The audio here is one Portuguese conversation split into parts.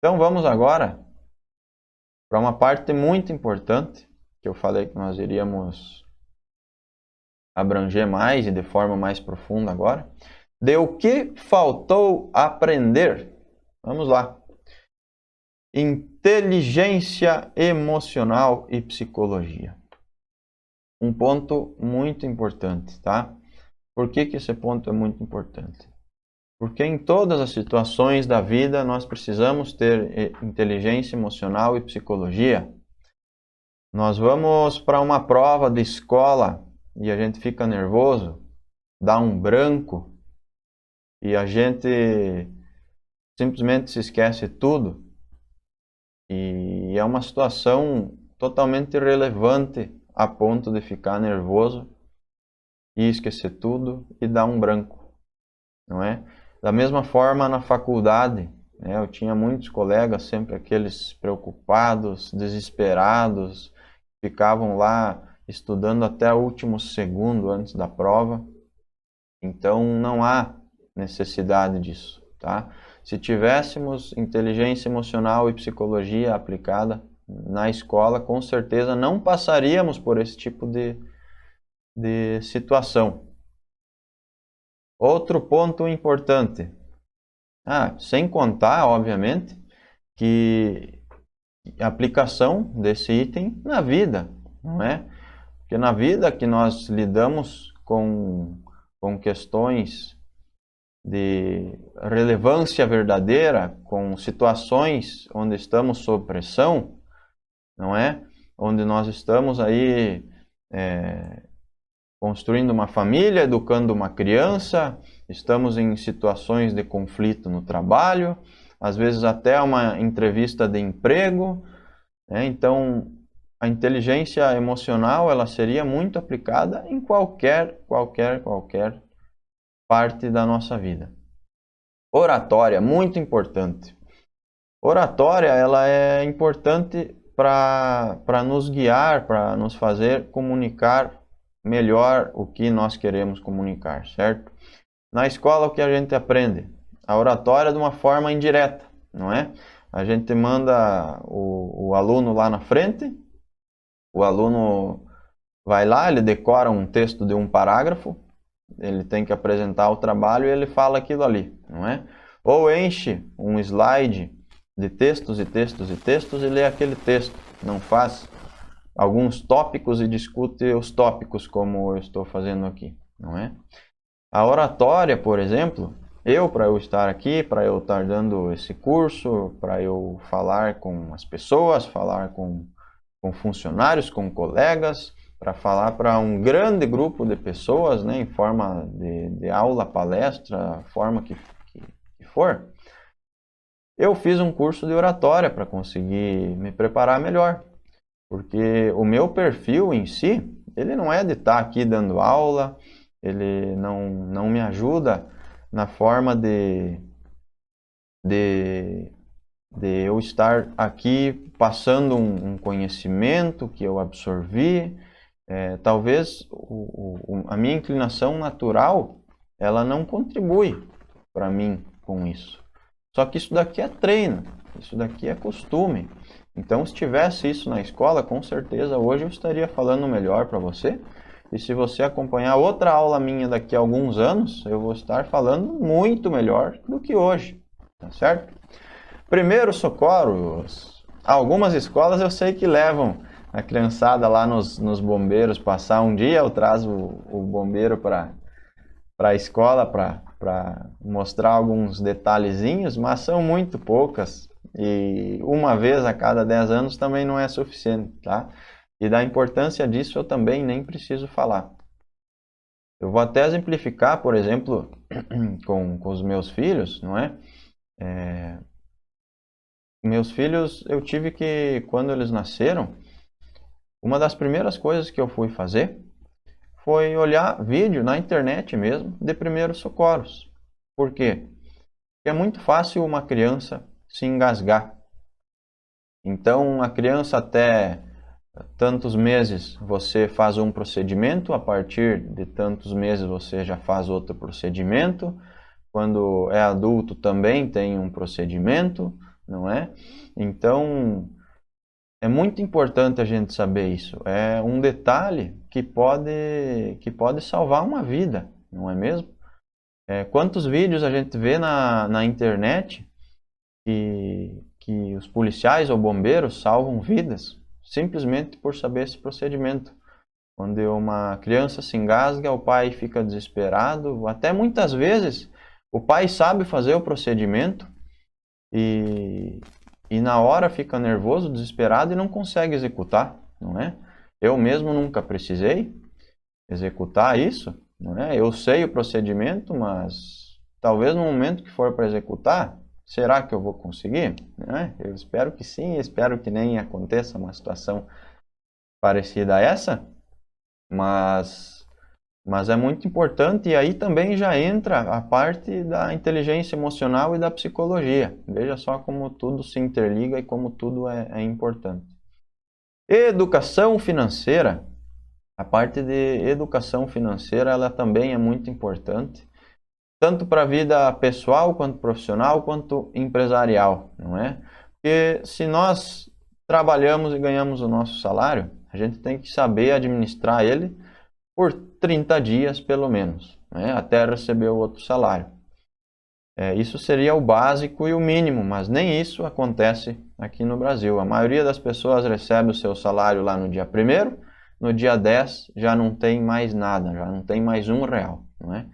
Então vamos agora para uma parte muito importante, que eu falei que nós iríamos abranger mais e de forma mais profunda agora. De o que faltou aprender? Vamos lá. Inteligência emocional e psicologia. Um ponto muito importante, tá? Por que esse ponto é muito importante? Porque em todas as situações da vida nós precisamos ter inteligência emocional e psicologia. Nós vamos para uma prova de escola e a gente fica nervoso, dá um branco e a gente simplesmente se esquece tudo. E é uma situação totalmente irrelevante a ponto de ficar nervoso e esquecer tudo e dar um branco, não é? Da mesma forma na faculdade, né? Eu tinha muitos colegas, sempre aqueles preocupados, desesperados, ficavam lá estudando até o último segundo antes da prova. Então não há necessidade disso, tá? Se tivéssemos inteligência emocional e psicologia aplicada na escola, com certeza não passaríamos por esse tipo de situação. Outro ponto importante. Sem contar, obviamente, que a aplicação desse item na vida, não é? Porque na vida que nós lidamos com questões de relevância verdadeira, com situações onde estamos sob pressão, não é? Onde nós estamos aí construindo uma família, educando uma criança, estamos em situações de conflito no trabalho, às vezes até uma entrevista de emprego, né? Então, a inteligência emocional, ela seria muito aplicada em qualquer parte da nossa vida. Oratória, muito importante. Oratória, ela é importante para nos guiar, para nos fazer comunicar melhor o que nós queremos comunicar, certo? Na escola, o que a gente aprende? A oratória de uma forma indireta, não é? A gente manda o aluno lá na frente, o aluno vai lá, ele decora um texto de um parágrafo, ele tem que apresentar o trabalho e ele fala aquilo ali, não é? Ou enche um slide de textos e textos e textos e lê aquele texto, não faz alguns tópicos e discute os tópicos como eu estou fazendo aqui, não é? A oratória, por exemplo, para eu estar aqui, para eu estar dando esse curso, para eu falar com as pessoas, falar com funcionários, com colegas, para falar para um grande grupo de pessoas, né, em forma de aula, palestra, forma que for, eu fiz um curso de oratória para conseguir me preparar melhor. Porque o meu perfil em si, ele não é de estar aqui dando aula, ele não me ajuda na forma de eu estar aqui passando um conhecimento que eu absorvi. Talvez a minha inclinação natural, ela não contribui para mim com isso. Só que isso daqui é treino, isso daqui é costume. Então, se tivesse isso na escola, com certeza hoje eu estaria falando melhor para você. E se você acompanhar outra aula minha daqui a alguns anos, eu vou estar falando muito melhor do que hoje, tá certo? Primeiros socorros. Algumas escolas eu sei que levam a criançada lá nos bombeiros passar um dia, eu trazo o bombeiro para a escola para mostrar alguns detalhezinhos, mas são muito poucas. E uma vez a cada 10 anos também não é suficiente, tá? E da importância disso eu também nem preciso falar. Eu vou até exemplificar, por exemplo, com os meus filhos, não é? Meus filhos, eu tive que, quando eles nasceram, uma das primeiras coisas que eu fui fazer foi olhar vídeo na internet mesmo de primeiros socorros. Por quê? Porque é muito fácil uma criança se engasgar. Então, a criança até tantos meses você faz um procedimento, a partir de tantos meses você já faz outro procedimento. Quando é adulto também tem um procedimento, não é? Então, é muito importante a gente saber isso. É um detalhe que pode salvar uma vida, não é mesmo? Quantos vídeos a gente vê na internet que os policiais ou bombeiros salvam vidas simplesmente por saber esse procedimento. Onde uma criança se engasga, o pai fica desesperado. Até muitas vezes o pai sabe fazer o procedimento e na hora fica nervoso, desesperado e não consegue executar, não é? Eu mesmo nunca precisei executar isso, não é? Eu sei o procedimento, mas talvez no momento que for para executar, será que eu vou conseguir? Não é? Eu espero que sim, espero que nem aconteça uma situação parecida a essa, mas é muito importante e aí também já entra a parte da inteligência emocional e da psicologia. Veja só como tudo se interliga e como tudo é importante. Educação financeira. A parte de educação financeira, ela também é muito importante, tanto para a vida pessoal, quanto profissional, quanto empresarial, não é? Porque se nós trabalhamos e ganhamos o nosso salário, a gente tem que saber administrar ele por 30 dias, pelo menos, né? Até receber o outro salário. Isso seria o básico e o mínimo, mas nem isso acontece aqui no Brasil. A maioria das pessoas recebe o seu salário lá no dia 1º, no dia 10 já não tem mais nada, já não tem mais R$1, não é?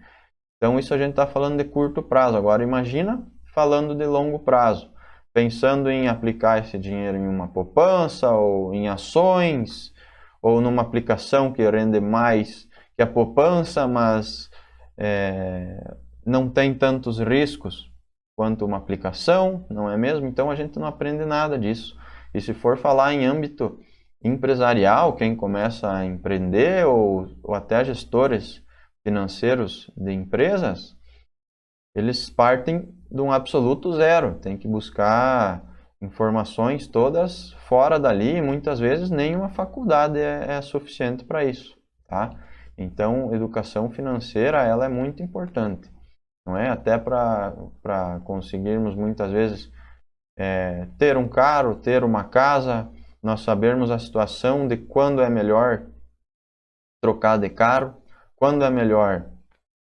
Então isso a gente está falando de curto prazo. Agora imagina falando de longo prazo, pensando em aplicar esse dinheiro em uma poupança ou em ações ou numa aplicação que rende mais que a poupança, mas não tem tantos riscos quanto uma aplicação, não é mesmo? Então a gente não aprende nada disso. E se for falar em âmbito empresarial, quem começa a empreender ou até gestores financeiros de empresas, eles partem de um absoluto zero. Tem que buscar informações todas fora dali e muitas vezes nenhuma faculdade é suficiente para isso, tá? Então, educação financeira, ela é muito importante, não é? Até para conseguirmos muitas vezes ter um carro, ter uma casa, nós sabermos a situação de quando é melhor trocar de carro, quando é melhor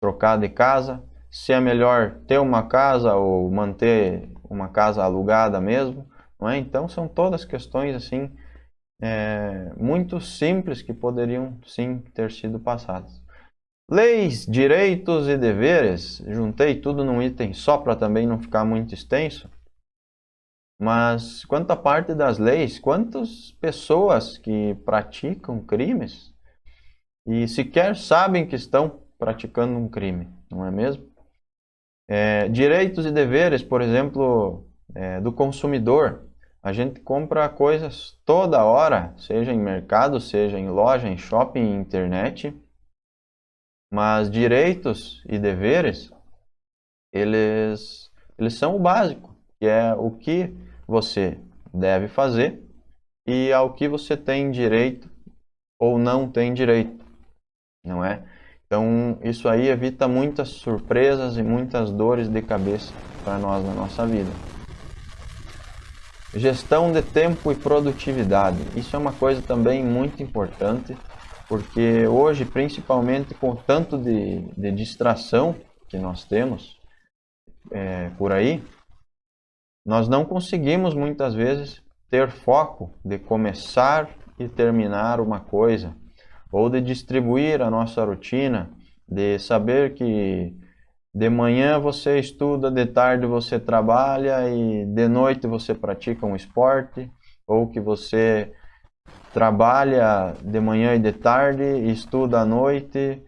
trocar de casa, se é melhor ter uma casa ou manter uma casa alugada mesmo, não é? Então são todas questões assim muito simples que poderiam sim ter sido passadas. Leis, direitos e deveres, juntei tudo num item só para também não ficar muito extenso. Mas quanto à parte das leis, quantas pessoas que praticam crimes e sequer sabem que estão praticando um crime, não é mesmo? Direitos e deveres, por exemplo, do consumidor. A gente compra coisas toda hora, seja em mercado, seja em loja, em shopping, em internet. Mas direitos e deveres, eles são o básico, que é o que você deve fazer e ao que você tem direito ou não tem direito, não é? Então, isso aí evita muitas surpresas e muitas dores de cabeça para nós na nossa vida. Gestão de tempo e produtividade. Isso é uma coisa também muito importante, porque hoje, principalmente com o tanto de distração que nós temos por aí, nós não conseguimos muitas vezes ter foco de começar e terminar uma coisa, ou de distribuir a nossa rotina, de saber que de manhã você estuda, de tarde você trabalha e de noite você pratica um esporte, ou que você trabalha de manhã e de tarde, estuda à noite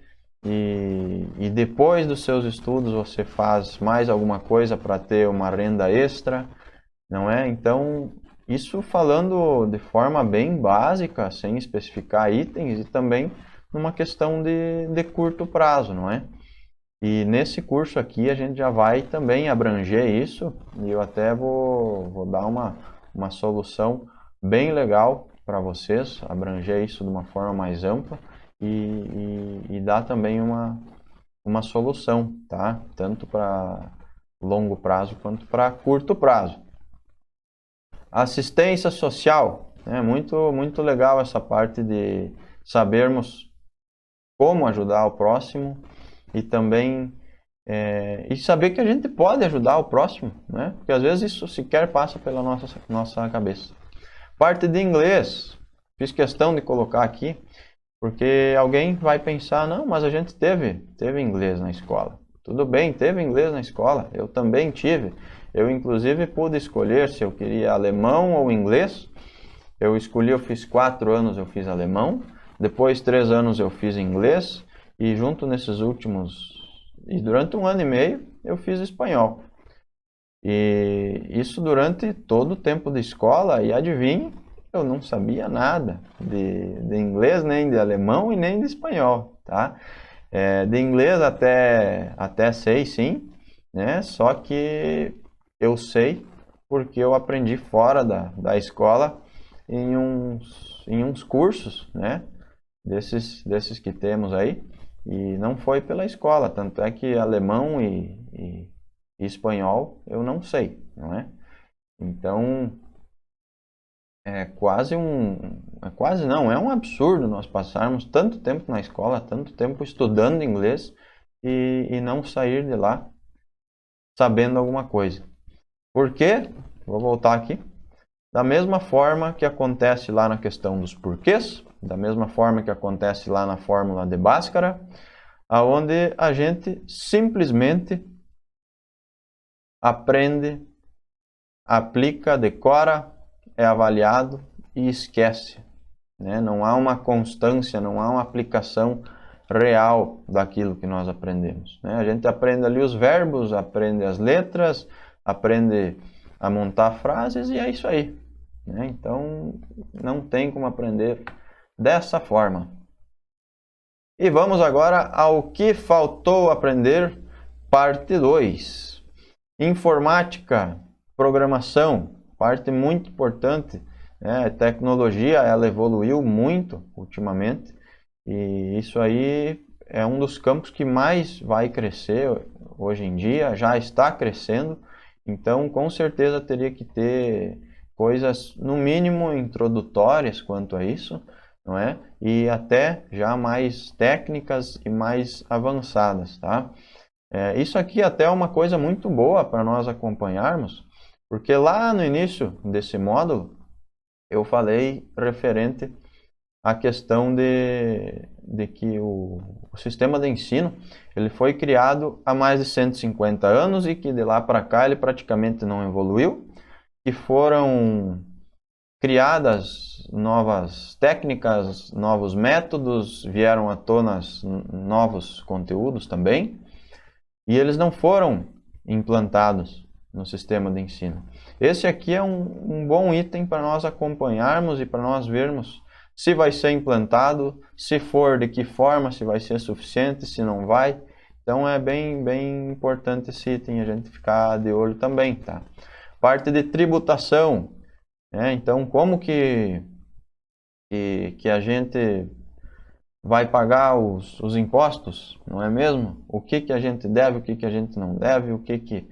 e depois dos seus estudos você faz mais alguma coisa para ter uma renda extra, não é? Então, isso falando de forma bem básica, sem especificar itens e também numa questão de curto prazo, não é? E nesse curso aqui a gente já vai também abranger isso e eu até vou dar uma solução bem legal para vocês, abranger isso de uma forma mais ampla e dar também uma solução, tá? Tanto para longo prazo quanto para curto prazo. Assistência social, né? Muito legal essa parte de sabermos como ajudar o próximo e também e saber que a gente pode ajudar o próximo, né? Porque às vezes isso sequer passa pela nossa cabeça. Parte de inglês, fiz questão de colocar aqui, porque alguém vai pensar, não, mas a gente teve inglês na escola. Tudo bem, teve inglês na escola, eu também tive. Eu inclusive pude escolher se eu queria alemão ou inglês. Eu escolhi, eu fiz 4 anos, eu fiz alemão, depois 3 anos eu fiz inglês, e junto nesses últimos, e durante 1 ano e meio, eu fiz espanhol. E isso durante todo o tempo de escola, e adivinhe, eu não sabia nada de inglês, nem de alemão e nem de espanhol, tá? De inglês até sei sim, né? Só que eu sei porque eu aprendi fora da escola em uns cursos, né? Desses que temos aí, e não foi pela escola, tanto é que alemão e espanhol eu não sei, não é? Então quase não, é um absurdo nós passarmos tanto tempo na escola, tanto tempo estudando inglês e não sair de lá sabendo alguma coisa. Por quê? Vou voltar aqui. Da mesma forma que acontece lá na questão dos porquês, da mesma forma que acontece lá na fórmula de Bhaskara, aonde a gente simplesmente aprende, aplica, decora, é avaliado e esquece, né? Não há uma constância, não há uma aplicação real daquilo que nós aprendemos, né? A gente aprende ali os verbos, aprende as letras, aprende a montar frases e é isso aí, né? Então não tem como aprender dessa forma. E vamos agora ao que faltou aprender, parte 2. Informática, programação, parte muito importante, né? A tecnologia, ela evoluiu muito ultimamente e isso aí é um dos campos que mais vai crescer hoje em dia, já está crescendo, então com certeza teria que ter coisas no mínimo introdutórias quanto a isso, não é? E até já mais técnicas e mais avançadas, tá? Isso aqui até é uma coisa muito boa para nós acompanharmos, porque lá no início desse módulo eu falei referente à questão de que o sistema de ensino ele foi criado há mais de 150 anos e que de lá para cá ele praticamente não evoluiu, que foram criadas novas técnicas, novos métodos, vieram à tona novos conteúdos também, e eles não foram implantados no sistema de ensino. Esse aqui é um bom item para nós acompanharmos e para nós vermos se vai ser implantado, se for, de que forma, se vai ser suficiente, se não vai. Então é bem importante esse item, a gente ficar de olho também, tá? Parte de tributação, né? Então como que a gente vai pagar os impostos, não é mesmo? O que a gente deve, o que a gente não deve, o que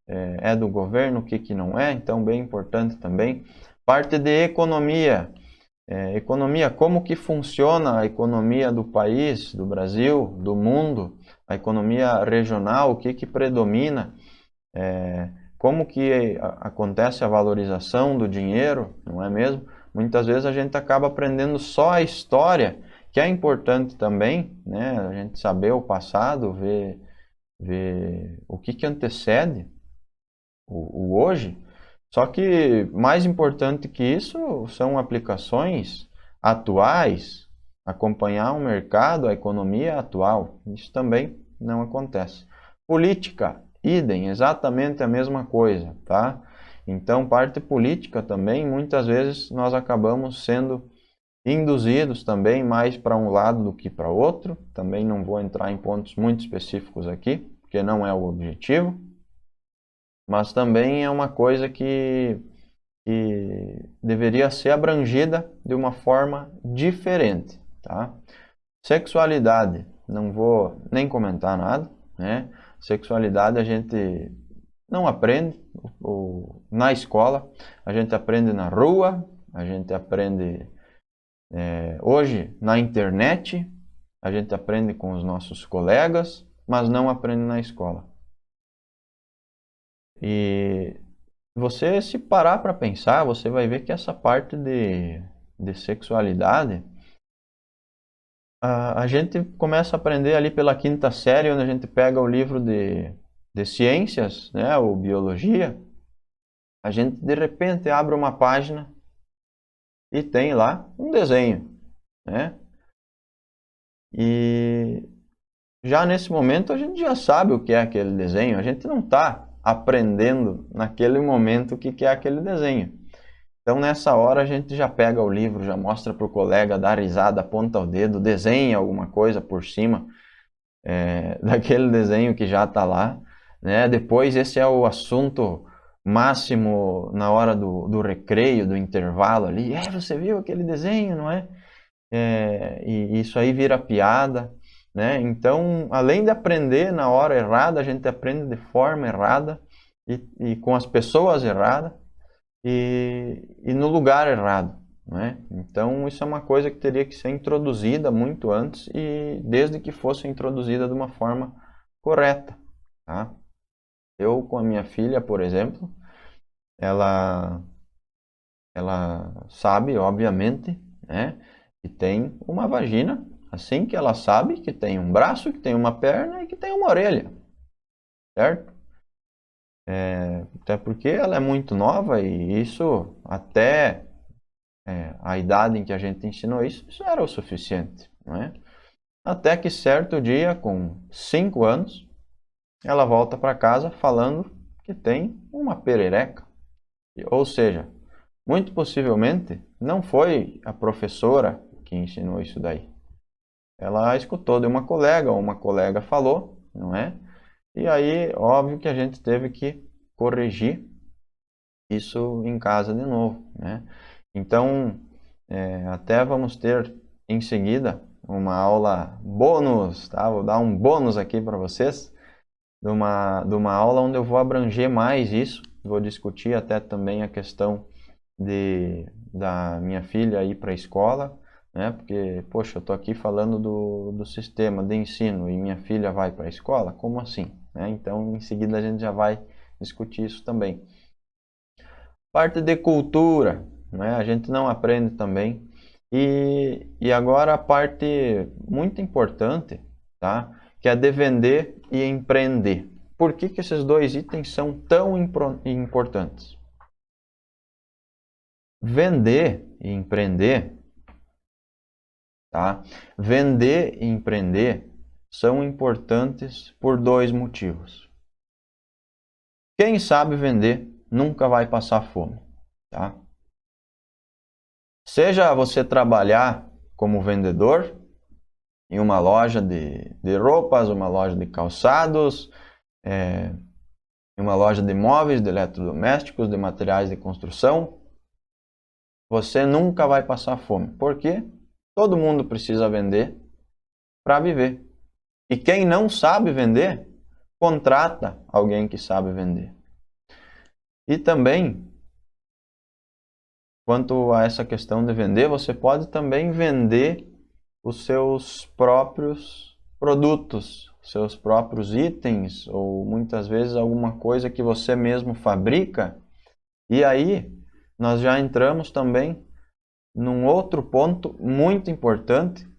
é do governo, o que não é, então bem importante também. Parte de economia, economia, como que funciona a economia do país, do Brasil, do mundo, a economia regional, o que predomina, como que acontece a valorização do dinheiro, não é mesmo? Muitas vezes a gente acaba aprendendo só a história, que é importante também, né? A gente saber o passado, ver o que antecede o hoje. Só que mais importante que isso são aplicações atuais, acompanhar o mercado, a economia atual. Isso também não acontece. Política, idem, exatamente a mesma coisa, tá? Então, parte política também, muitas vezes nós acabamos sendo induzidos também mais para um lado do que para outro. Também não vou entrar em pontos muito específicos aqui, porque não é o objetivo. Mas também é uma coisa que deveria ser abrangida de uma forma diferente, tá? Sexualidade, não vou nem comentar nada, né? Sexualidade a gente não aprende na escola, a gente aprende na rua, a gente aprende hoje na internet, a gente aprende com os nossos colegas, mas não aprende na escola. E você, se parar para pensar, você vai ver que essa parte de sexualidade, a gente começa a aprender ali pela quinta série, onde a gente pega o livro de ciências, né, ou biologia, a gente de repente abre uma página e tem lá um desenho, né? E já nesse momento a gente já sabe o que é aquele desenho, a gente não está aprendendo naquele momento o que é aquele desenho. Então nessa hora a gente já pega o livro, já mostra para o colega, dá risada, aponta o dedo, desenha alguma coisa por cima daquele desenho que já está lá, né? Depois esse é o assunto máximo na hora do recreio, do intervalo ali. Você viu aquele desenho, não é? E isso aí vira piada, né? Então, além de aprender na hora errada, a gente aprende de forma errada e com as pessoas erradas e no lugar errado, né? Então, isso é uma coisa que teria que ser introduzida muito antes e desde que fosse introduzida de uma forma correta, tá? Eu, com a minha filha, por exemplo, ela sabe, obviamente, né, que tem uma vagina, assim que ela sabe que tem um braço, que tem uma perna e que tem uma orelha, certo? Até porque ela é muito nova e isso, até a idade em que a gente ensinou isso era o suficiente, não é? Até que certo dia, com 5 anos, ela volta para casa falando que tem uma perereca. Ou seja, muito possivelmente não foi a professora que ensinou isso daí. Ela escutou de uma colega, ou uma colega falou, não é? E aí, óbvio que a gente teve que corrigir isso em casa de novo, né? Então, até vamos ter em seguida uma aula bônus, tá? Vou dar um bônus aqui para vocês, de uma aula onde eu vou abranger mais isso, vou discutir até também a questão da minha filha ir para a escola, né? Porque, poxa, eu estou aqui falando do sistema de ensino e minha filha vai para a escola? Como assim? Né? Então, em seguida, a gente já vai discutir isso também. Parte de cultura, né? A gente não aprende também. E agora a parte muito importante, tá? Que é de vender e empreender. Por que esses dois itens são tão importantes? Vender e empreender, tá? Vender e empreender são importantes por dois motivos. Quem sabe vender nunca vai passar fome, tá? Seja você trabalhar como vendedor em uma loja de roupas, uma loja de calçados, em uma loja de móveis, de eletrodomésticos, de materiais de construção, você nunca vai passar fome. Por quê? Todo mundo precisa vender para viver. E quem não sabe vender, contrata alguém que sabe vender. E também, quanto a essa questão de vender, você pode também vender os seus próprios produtos, seus próprios itens, ou muitas vezes alguma coisa que você mesmo fabrica. E aí, nós já entramos também num outro ponto muito importante,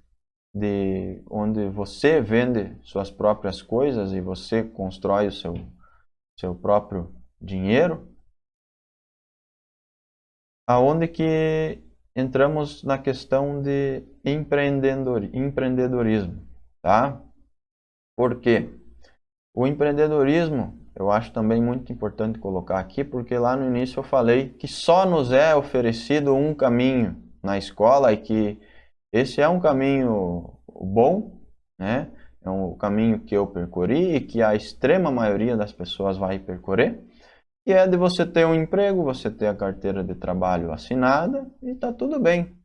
de onde você vende suas próprias coisas e você constrói o seu próprio dinheiro, aonde que entramos na questão de empreendedorismo, tá? Por quê? O empreendedorismo, eu acho também muito importante colocar aqui, porque lá no início eu falei que só nos é oferecido um caminho na escola e que esse é um caminho bom, né? É um caminho que eu percorri e que a extrema maioria das pessoas vai percorrer, que é de você ter um emprego, você ter a carteira de trabalho assinada e tá tudo bem,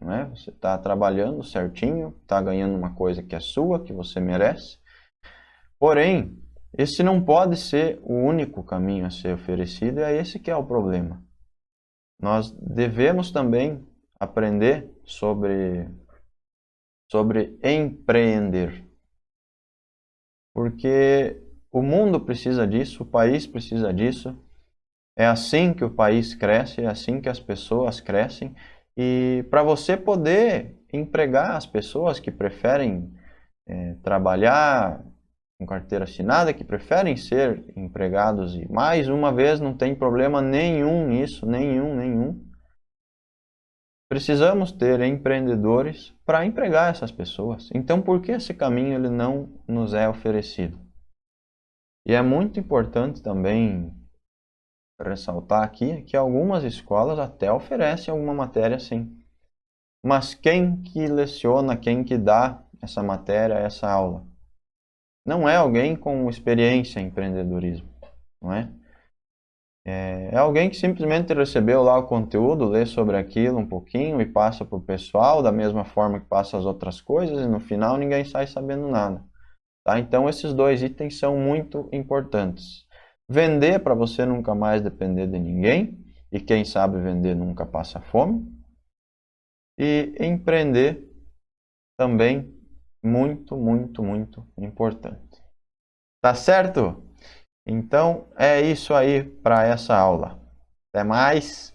né? Você está trabalhando certinho, está ganhando uma coisa que é sua, que você merece. Porém, Esse não pode ser o único caminho a ser oferecido, e é esse que é o problema. Nós devemos também aprender sobre empreender. Porque o mundo precisa disso, o país precisa disso. É assim que o país cresce, é assim que as pessoas crescem. E para você poder empregar as pessoas que preferem trabalhar com carteira assinada, que preferem ser empregados, e mais uma vez não tem problema nenhum nisso, nenhum. Precisamos ter empreendedores para empregar essas pessoas. Então, por que esse caminho ele não nos é oferecido? E é muito importante também ressaltar aqui que algumas escolas até oferecem alguma matéria sim. Mas quem que leciona, quem que dá essa matéria, essa aula? Não é alguém com experiência em empreendedorismo, não é? É alguém que simplesmente recebeu lá o conteúdo, lê sobre aquilo um pouquinho e passa para o pessoal, da mesma forma que passa as outras coisas, e no final ninguém sai sabendo nada. Tá? Então, esses dois itens são muito importantes. Vender para você nunca mais depender de ninguém, e quem sabe vender nunca passa fome. E empreender também muito importante. Tá certo? Então, é isso aí para essa aula. Até mais!